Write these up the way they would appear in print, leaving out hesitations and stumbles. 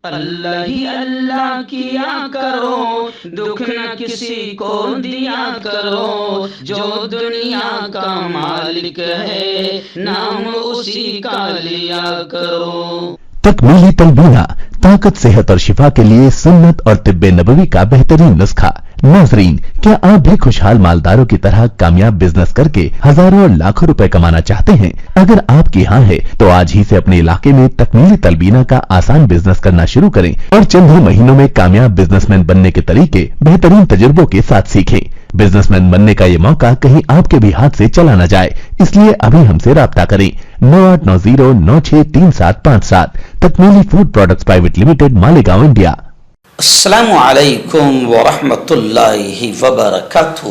اللہ ہی اللہ کیا کرو، دکھ نہ کسی کو دیا کرو، جو دنیا کا مالک ہے نام اسی کا لیا کرو۔ تکمیلی تلبینہ، طاقت، صحت اور شفا کے لیے سنت اور طب نبوی کا بہترین نسخہ۔ ناظرین، کیا آپ بھی خوشحال مالداروں کی طرح کامیاب بزنس کر کے ہزاروں اور لاکھوں روپے کمانا چاہتے ہیں؟ اگر آپ کی ہاں ہے تو آج ہی سے اپنے علاقے میں تکمیلی تلبینہ کا آسان بزنس کرنا شروع کریں اور چند ہی مہینوں میں کامیاب بزنس مین بننے کے طریقے بہترین تجربوں کے ساتھ سیکھیں۔ بزنس مین بننے کا یہ موقع کہیں آپ کے بھی ہاتھ سے چلا نہ جائے، اس لیے ابھی ہم سے رابطہ کریں۔ 9890963757 Takmili food products private limited, Malegaon, India. السلام علیکم ورحمۃ اللہ وبرکاتہ۔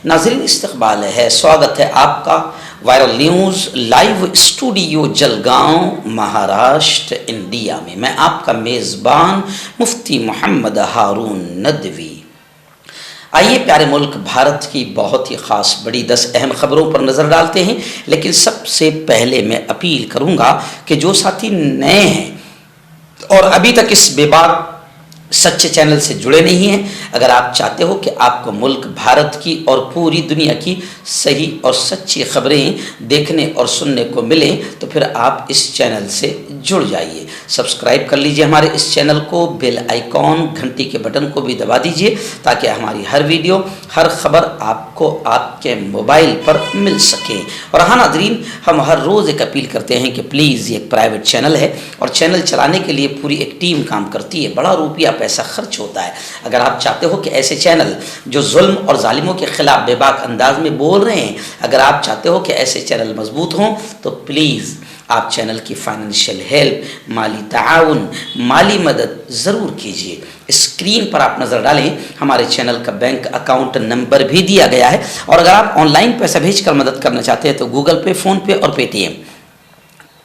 ناظرین، استقبال ہے، سواگت ہے آپ کا viral news live studio Jalgaon, Maharashtra, India میں۔ میں آپ کا میزبان مفتی محمد ہارون ندوی۔ آئیے پیارے ملک بھارت کی بہت ہی خاص بڑی 10 اہم خبروں پر نظر ڈالتے ہیں، لیکن سب سے پہلے میں اپیل کروں گا کہ جو ساتھی نئے ہیں اور ابھی تک اس بے باک سچے چینل سے جڑے نہیں ہیں، اگر آپ چاہتے ہو کہ آپ کو ملک بھارت کی اور پوری دنیا کی صحیح اور سچی خبریں دیکھنے اور سننے کو ملیں تو پھر آپ اس چینل سے جڑ جائیے۔ سبسکرائب کر لیجئے ہمارے اس چینل کو، بیل آئیکن گھنٹی کے بٹن کو بھی دبا دیجئے تاکہ ہماری ہر ویڈیو، ہر خبر آپ کو آپ کے موبائل پر مل سکے۔ اور ہاں ناظرین، ہم ہر روز ایک اپیل کرتے ہیں کہ پلیز یہ ایک پرائیویٹ چینل ہے اور چینل چلانے کے لیے پوری ایک ٹیم کام کرتی ہے، بڑا روپیہ پیسہ خرچ ہوتا ہے۔ اگر آپ چاہتے ہو کہ ایسے چینل جو ظلم اور ظالموں کے خلاف بے باک انداز میں بول رہے ہیں، اگر آپ چاہتے ہو کہ ایسے چینل مضبوط ہوں تو پلیز آپ چینل کی فائنینشیل ہیلپ، مالی تعاون، مالی مدد ضرور کیجیے۔ اسکرین پر آپ نظر ڈالیں، ہمارے چینل کا بینک اکاؤنٹ نمبر بھی دیا گیا ہے، اور اگر آپ آن لائن پیسہ بھیج کر مدد کرنا چاہتے ہیں تو گوگل پے، فون پے اور پے ٹی ایم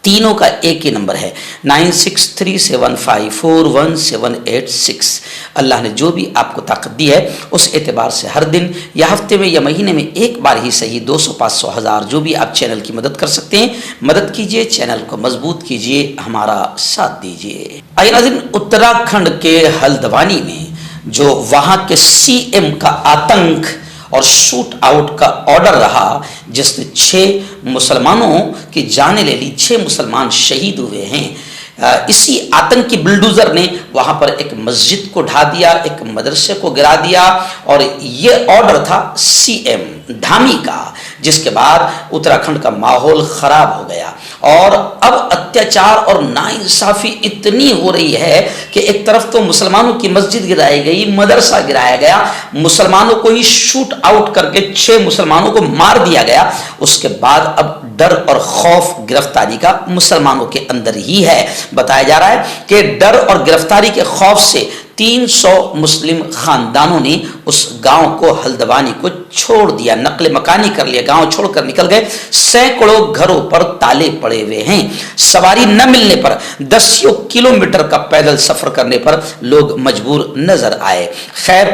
تینوں کا ایک ہی نمبر ہے، 9637541786۔ اللہ نے جو بھی آپ کو طاقت دی ہے اس اعتبار سے ہر دن یا ہفتے میں یا مہینے میں ایک بار ہی صحیح 200، 500، 1000 جو بھی آپ چینل کی مدد کر سکتے ہیں مدد کیجئے، چینل کو مضبوط کیجئے، ہمارا ساتھ دیجئے۔ آئیے ناظرین، اتراکھنڈ کے ہلدوانی میں جو وہاں کے سی ایم کا آتنک اور شوٹ آؤٹ کا آرڈر رہا جس نے 6 مسلمانوں کی جانیں لے لی، 6 مسلمان شہید ہوئے ہیں، اسی آتنکی بلڈوزر نے وہاں پر ایک مسجد کو ڈھا دیا، ایک مدرسے کو گرا دیا، اور یہ آرڈر تھا سی ایم دھامی کا، جس کے بعد اتراکھنڈ کا ماحول خراب ہو گیا۔ اور اب اتیاچار اور ناانصافی اتنی ہو رہی ہے کہ ایک طرف تو مسلمانوں کی مسجد گرائی گئی، مدرسہ گرایا گیا، مسلمانوں کو ہی شوٹ آؤٹ کر کے 6 مسلمانوں کو مار دیا گیا، اس کے بعد اب ڈر اور خوف گرفتاری کا مسلمانوں کے اندر ہی ہے۔ بتایا جا رہا ہے کہ ڈر اور گرفتاری کے خوف سے 300 مسلم خاندانوں نے اس گاؤں کو، ہلدوانی کو چھوڑ دیا، نقل مکانی کر لیا، گاؤں چھوڑ کر نکل گئے۔ سینکڑوں گھروں پر تالے پڑے ہوئے ہیں، سواری نہ ملنے پر 10 کلومیٹر کا پیدل سفر کرنے پر لوگ مجبور نظر آئے۔ خیر،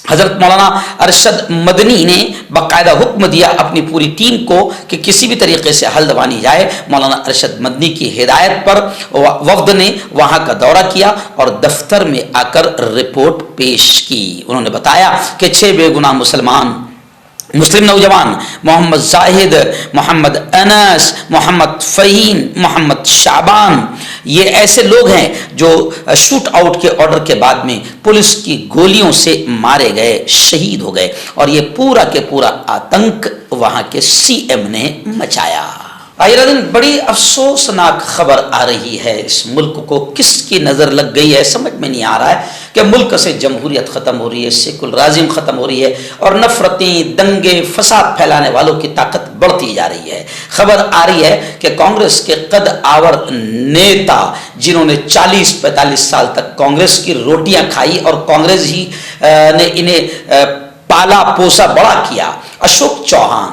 حضرت مولانا ارشد مدنی نے باقاعدہ حکم دیا اپنی پوری ٹیم کو کہ کسی بھی طریقے سے ہلدوانی جائے۔ مولانا ارشد مدنی کی ہدایت پر وفد نے وہاں کا دورہ کیا اور دفتر میں آ کر رپورٹ پیش کی۔ انہوں نے بتایا کہ 6 بے گناہ مسلم نوجوان، محمد زاہد، محمد انس، محمد فہیم، محمد شعبان، یہ ایسے لوگ ہیں جو شوٹ آؤٹ کے آرڈر کے بعد میں پولیس کی گولیوں سے مارے گئے، شہید ہو گئے، اور یہ پورا کے پورا آتنک وہاں کے سی ایم نے مچایا۔ آئیے دن بڑی افسوسناک خبر آ رہی ہے، اس ملک کو کس کی نظر لگ گئی ہے سمجھ میں نہیں آ رہا ہے کہ ملک سے جمہوریت ختم ہو رہی ہے، سیکولرازم ختم ہو رہی ہے، اور نفرتیں، دنگے، فساد پھیلانے والوں کی طاقت بڑھتی جا رہی ہے۔ خبر آ رہی ہے کہ کانگریس کے قد آور نیتا جنہوں نے 40-45 سال تک کانگریس کی روٹیاں کھائی اور کانگریس ہی نے انہیں پالا پوسا بڑا کیا، اشوک چوہان،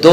2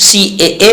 CAA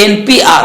NPR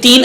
3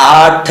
8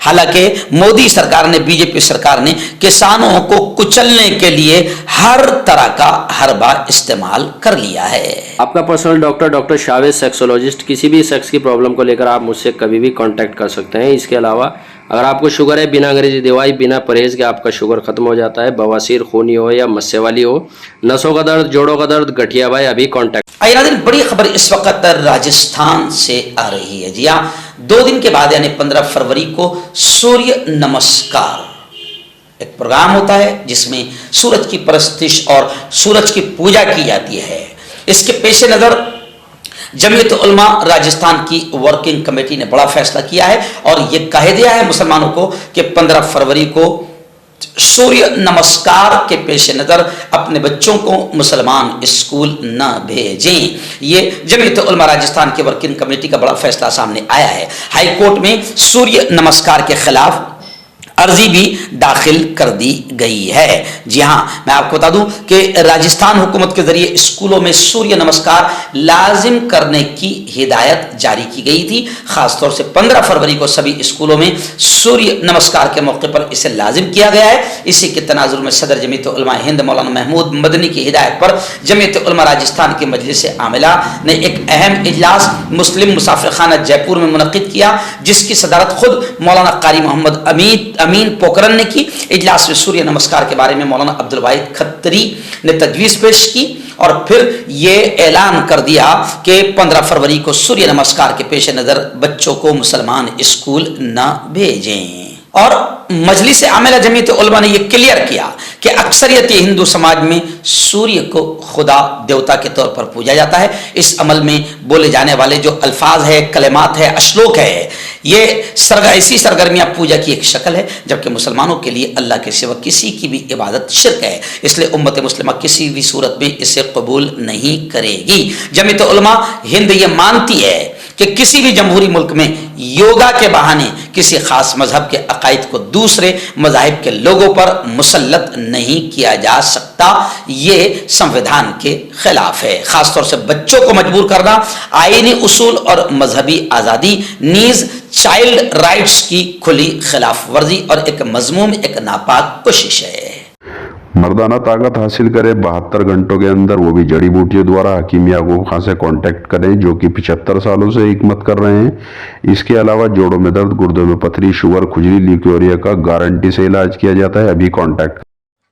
حالانکہ مودی سرکار نے, بی جے پی سرکار نے کسانوں کو کچلنے کے لیے ہر طرح کا حربہ استعمال کر لیا ہے. آپ کا پرسنل ڈاکٹر شاویز سیکسولوجسٹ. کسی بھی سیکس کی پرابلم کو لے کر آپ مجھ سے کبھی بھی کانٹیکٹ کر سکتے ہیں. اس کے علاوہ اگر آپ کو شوگر ہے, بنا انگریزی دوائی, بنا پرہیز کے آپ کا شوگر ختم ہو جاتا ہے. بواسیر, خونی ہو یا مسے والی ہو, نسوں کا درد, جوڑوں کا درد, گٹھیا بھائی, ابھی کانٹیکٹ. ناظرین, بڑی خبر اس وقت راجستھان سے آ رہی ہے. جی ہاں, 2 دن کے بعد یعنی 15 فروری کو سوریہ نمسکار ایک پروگرام ہوتا ہے جس میں سورج کی پرستش اور سورج کی پوجا کی جاتی ہے. اس کے پیش نظر جمعیت علماء راجستھان کی ورکنگ کمیٹی نے بڑا فیصلہ کیا ہے اور یہ کہہ دیا ہے مسلمانوں کو کہ 15 فروری کو سوریہ نمسکار کے پیش نظر اپنے بچوں کو مسلمان اسکول نہ بھیجیں. یہ جمعیت علماء راجستھان کی ورکنگ کمیٹی کا بڑا فیصلہ سامنے آیا ہے. ہائی کورٹ میں سوریہ نمسکار کے خلاف عرضی بھی داخل کر دی گئی ہے. جی ہاں, میں آپ کو بتا دوں کہ راجستھان حکومت کے ذریعے اسکولوں میں سوریہ نمسکار لازم کرنے کی ہدایت جاری کی گئی تھی. خاص طور سے 15 فروری کو سبھی اسکولوں میں سوریہ نمسکار کے موقع پر اسے لازم کیا گیا ہے. اسی کے تناظر میں صدر جمعیت علماء ہند مولانا محمود مدنی کی ہدایت پر جمعیت علماء راجستھان کی مجلس عاملہ نے ایک اہم اجلاس مسلم مسافر خانہ جے پور میں منعقد کیا, جس کی صدارت خود مولانا قاری محمد امین پوکرن نے کی. اجلاس میں سوریہ نمسکار کے بارے میں مولانا عبدالواحد کھتری نے تجویز پیش کی اور پھر یہ اعلان کر دیا کہ 15 فروری کو سوریہ نمسکار کے پیش نظر بچوں کو مسلمان اسکول نہ بھیجیں. اور مجلس عاملہ جمعیت علماء نے یہ کلیئر کیا کہ اکثریت ہندو سماج میں سوریہ کو خدا دیوتا کے طور پر پوجا جاتا ہے. اس عمل میں بولے جانے والے جو الفاظ ہے, کلمات ہے, اشلوک ہے, یہ ایسی سرگرمیاں پوجا کی ایک شکل ہے, جبکہ مسلمانوں کے لیے اللہ کے سوا کسی کی بھی عبادت شرک ہے. اس لیے امت مسلمہ کسی بھی صورت میں اسے قبول نہیں کرے گی. جمعیت علماء ہند یہ مانتی ہے کہ کسی بھی جمہوری ملک میں یوگا کے بہانے کسی خاص مذہب کے عقائد کو دوسرے مذاہب کے لوگوں پر مسلط نہیں کیا جا سکتا. یہ سمویدھان کے خلاف ہے. خاص طور سے بچوں کو مجبور کرنا آئینی اصول اور مذہبی آزادی نیز چائلڈ رائٹس کی کھلی خلاف ورزی اور ایک مذموم, ایک ناپاک کوشش ہے. مردانہ طاقت حاصل کرے 72 گھنٹوں کے اندر, وہ بھی جڑی بوٹیوں دوارا. حکیم یعقوب خان سے کانٹیکٹ کریں جو کہ 75 سالوں سے حکمت کر رہے ہیں. اس کے علاوہ جوڑوں میں درد, گردوں میں پتھری, شوگر, کھجلی, لیکوریا کا گارنٹی سے علاج کیا جاتا ہے. ابھی کانٹیکٹ.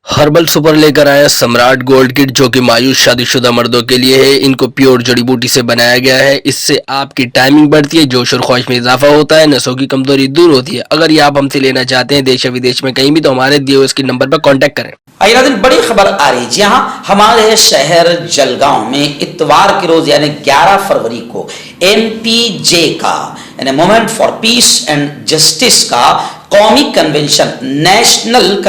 ہربل سپر لے کر آیا سمراٹ گولڈ کٹ, جو کہ مایوس شادی شدہ مردوں کے لیے ہے. ان کو پیور جڑی بوٹی سے بنایا گیا ہے. اس سے آپ کی ٹائمنگ بڑھتی ہے, جوش اور خواہش میں اضافہ ہوتا ہے, نسوں کی کمزوری دور ہوتی ہے. اگر یہ آپ ہم سے لینا چاہتے ہیں دیش ودیش میں کہیں بھی, تو ہمارے دیے ہوئے اس کے نمبر پر کانٹیکٹ کریں. ناظرین, بڑی خبر آ رہی ہے. جی ہاں, ہمارے شہر جلگاؤں میں اتوار کے روز یعنی 11 فروری کو MPJ کا یعنی movement for piece and justice کا قومی کنونشن, نیشنل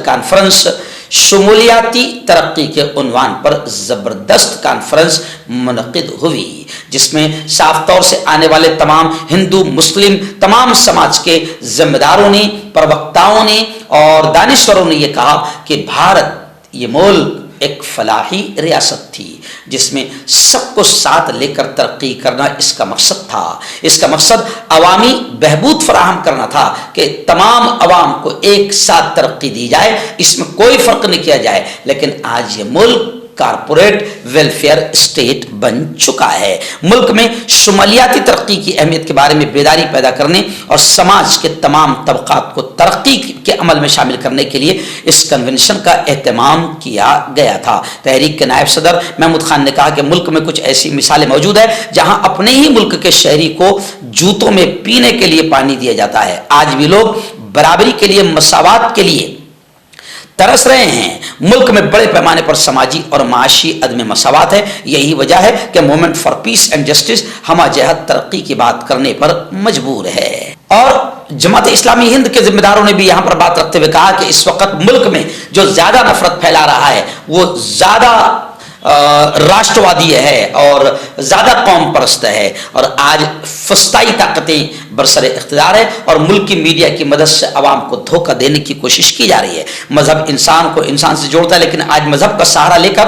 کانفرنس شمولیاتی ترقی کے عنوان پر زبردست کانفرنس منعقد ہوئی, جس میں صاف طور سے آنے والے تمام ہندو مسلم تمام سماج کے ذمہ داروں نے, پروقتاؤں نے اور دانشوروں نے یہ کہا کہ بھارت یہ ملک ایک فلاحی ریاست تھی جس میں سب کو ساتھ لے کر ترقی کرنا اس کا مقصد تھا. اس کا مقصد عوامی بہبود فراہم کرنا تھا کہ تمام عوام کو ایک ساتھ ترقی دی جائے, اس میں کوئی فرق نہیں کیا جائے. لیکن آج یہ ملک کارپوریٹ ویلفیئر اسٹیٹ بن چکا ہے. ملک میں شمولیاتی ترقی کی اہمیت کے بارے میں بیداری پیدا کرنے اور سماج کے تمام طبقات کو ترقی کے عمل میں شامل کرنے کے لیے اس کنونشن کا اہتمام کیا گیا تھا. تحریک کے نائب صدر محمود خان نے کہا کہ ملک میں کچھ ایسی مثالیں موجود ہیں جہاں اپنے ہی ملک کے شہری کو جوتوں میں پینے کے لیے پانی دیا جاتا ہے. آج بھی لوگ برابری کے لیے, مساوات کے لیے ترس رہے ہیں. ملک میں بڑے پیمانے پر سماجی اور معاشی عدم مساوات ہے. یہی وجہ ہے کہ movement for piece and justice ہمہ جہت ترقی کی بات کرنے پر مجبور ہے. اور جماعت اسلامی ہند کے ذمہ داروں نے بھی یہاں پر بات رکھتے ہوئے کہا کہ اس وقت ملک میں جو زیادہ نفرت پھیلا رہا ہے وہ زیادہ راشٹروادی ہے اور زیادہ قوم پرست ہے, اور آج فسطائی طاقتیں برسر اقتدار ہے اور ملکی میڈیا کی مدد سے عوام کو دھوکہ دینے کی کوشش کی جا رہی ہے. مذہب انسان کو انسان سے جوڑتا ہے, لیکن آج مذہب کا سہارا لے کر